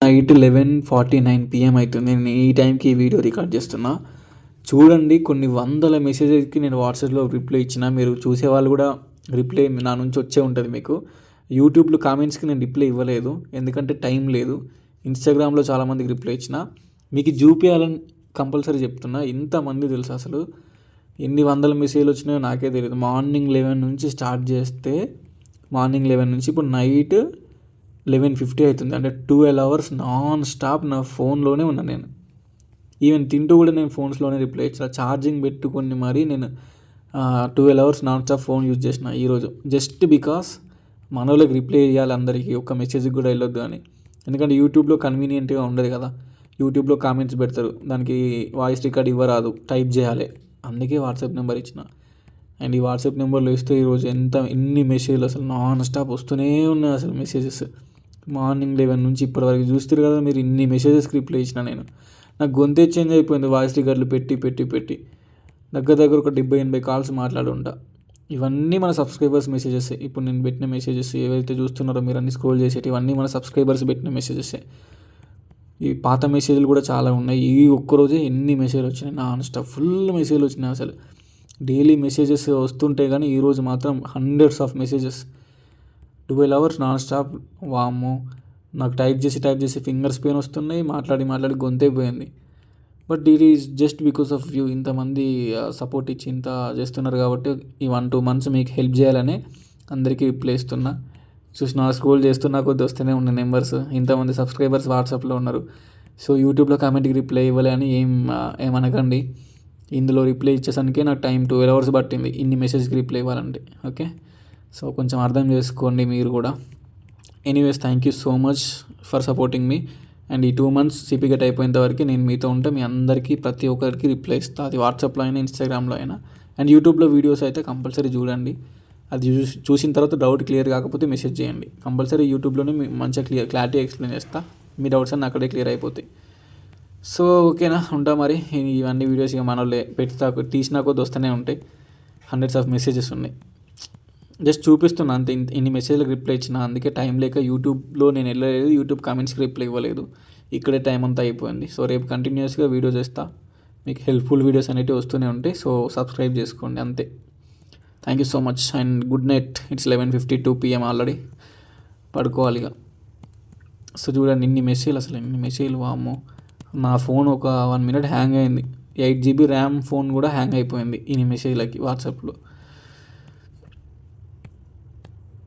Night 11:49 PM అవుతుంది. నేను ఈ టైంకి ఈ వీడియో రికార్డ్ చేస్తున్నా. చూడండి, కొన్ని వందల మెసేజెస్కి నేను వాట్సాప్లో రిప్లై ఇచ్చిన. మీరు చూసేవాళ్ళు కూడా రిప్లై నా నుంచి వచ్చే ఉంటుంది మీకు. యూట్యూబ్లో కామెంట్స్కి నేను రిప్లై ఇవ్వలేదు, ఎందుకంటే టైం లేదు. ఇన్స్టాగ్రామ్లో చాలామందికి రిప్లై ఇచ్చిన. మీకు చూపించాలని కంపల్సరీ చెప్తున్నా. ఇంతమంది తెలుసు అసలు ఎన్ని వందల మెసేజ్లు వచ్చినాయో నాకే తెలియదు. మార్నింగ్ 11 నుంచి స్టార్ట్ చేస్తే మార్నింగ్ 11 నుంచి ఇప్పుడు నైట్ 11:50 అవుతుంది. అంటే 12 hours నాన్ స్టాప్ నా ఫోన్లోనే ఉన్నా నేను. ఈవెన్ తింటూ కూడా నేను ఫోన్స్లోనే రిప్లై ఇచ్చిన. ఛార్జింగ్ పెట్టుకొని మరీ నేను 12 hours non stop phone use చేసిన ఈరోజు. జస్ట్ బికాస్ మన వాళ్ళకి రిప్లై ఇవ్వాలి, అందరికీ ఒక్క మెసేజ్కి కూడా వెళ్ళొద్దు అని. ఎందుకంటే యూట్యూబ్లో కన్వీనియంట్గా ఉండదు కదా. యూట్యూబ్లో కామెంట్స్ పెడతారు, దానికి వాయిస్ రికార్డ్ ఇవ్వరాదు, టైప్ చేయాలి. అందుకే వాట్సాప్ నెంబర్ ఇచ్చిన. అండ్ ఈ వాట్సాప్ నెంబర్లో ఇస్తే ఈరోజు ఎన్ని మెసేజ్లు అసలు నాన్ స్టాప్ వస్తూనే ఉన్నాయి అసలు మెసేజెస్. మార్నింగ్ 11 నుంచి ఇప్పటివరకు చూస్తారు కదా మీరు. ఇన్ని మెసేజెస్కి రిప్లై ఇచ్చిన నేను. నాకు గొంతే చేంజ్ అయిపోయింది వాయిస్ రికార్డులు పెట్టి దగ్గర ఒక 70-80 కాల్స్ మాట్లాడుంటా. ఇవన్నీ మన సబ్స్క్రైబర్స్ మెసేజెస్. ఇప్పుడు నేను పెట్టిన మెసేజెస్ ఏవైతే చూస్తున్నారో మీరు అన్ని స్క్రోల్ చేసేటి, ఇవన్నీ మన సబ్స్క్రైబర్స్ పెట్టిన మెసేజెస్. ఈ పాత మెసేజ్లు కూడా చాలా ఉన్నాయి. ఈ ఒక్కరోజే ఎన్ని మెసేజ్లు వచ్చినాయి, నాన్ స్టాప్ ఫుల్ మెసేజ్లు వచ్చినాయి అసలు. డైలీ మెసేజెస్ వస్తుంటే కానీ ఈరోజు మాత్రం hundreds of messages. 12 hours non stop. వామ్మో, నాకు టైప్ చేసి ఫింగర్స్ పెయిన్ వస్తున్నాయి. మాట్లాడి గొంతే పోయింది. But it is just because of you. ఇంతమంది సపోర్ట్ ఇచ్చి ఇంత చేస్తున్నారు కాబట్టి ఈ 1-2 months మీకు హెల్ప్ చేయాలని అందరికీ రిప్లై ఇస్తున్నా. చూసిన స్క్రోల్ చేస్తున్నా కొద్ది వస్తూనే ఉన్న నెంబర్స్. ఇంతమంది సబ్స్క్రైబర్స్ వాట్సాప్లో ఉన్నారు. సో యూట్యూబ్లో కామెంట్కి రిప్లై ఇవ్వాలి అని ఏమనకండి. ఇందులో రిప్లై ఇచ్చేసరికి నాకు టైం 12 hours పట్టింది ఇన్ని మెసేజ్కి రిప్లై ఇవ్వాలంటే. ఓకే, సో కొంచెం అర్థం చేసుకోండి మీరు కూడా. Anyways, thank you so much for supporting me. And ఈ 2 months సిపిగట్ అయిపోయేంత వరకు నేను మీతో ఉంటే మీ అందరికీ ప్రతి ఒక్కరికి రిప్లై ఇస్తాను. అది వాట్సాప్లో అయినా ఇన్స్టాగ్రామ్లో అయినా. అండ్ యూట్యూబ్లో వీడియోస్ అయితే కంపల్సరీ చూడండి. అది చూసిన తర్వాత డౌట్ క్లియర్ కాకపోతే మెసేజ్ చేయండి. కంపల్సరీ యూట్యూబ్లోనే మంచిగా క్లారిటీ ఎక్స్ప్లెయిన్ చేస్తా. మీ డౌట్స్ అన్నీ అక్కడే క్లియర్ అయిపోతాయి. సో ఓకేనా, ఉంటా మరి. ఇవన్నీ వీడియోస్ ఇక మన వాళ్ళే తీసినా కొద్ది వస్తూనే ఉంటాయి. హండ్రెడ్స్ ఆఫ్ మెసేజెస్ ఉన్నాయి. జస్ట్ చూపిస్తున్నా అంతే. ఇన్ని మెసేజ్లకు రిప్లై ఇచ్చిన. అందుకే టైం లేక యూట్యూబ్లో నేను వెళ్ళలేదు, యూట్యూబ్ కామెంట్స్కి రిప్లై ఇవ్వలేదు. ఇక్కడే టైం అంతా అయిపోయింది. సో రేపు కంటిన్యూస్గా వీడియో చేస్తా. మీకు హెల్ప్ఫుల్ వీడియోస్ అనేవి వస్తూనే ఉంటాయి. సో సబ్స్క్రైబ్ చేసుకోండి అంతే. Thank you so much and good night. It's 11:52 PM already. పడుకోవాలి ఇక. సో చూడండి ఇన్ని మెసేజ్లు, అసలు ఇన్ని మెసేజ్లు. వామ్మో, నా ఫోన్ ఒక 1 minute హ్యాంగ్ అయింది. 8 GB ర్యామ్ ఫోన్ కూడా హ్యాంగ్ అయిపోయింది ఇన్ని మెసేజ్లకి వాట్సాప్లో.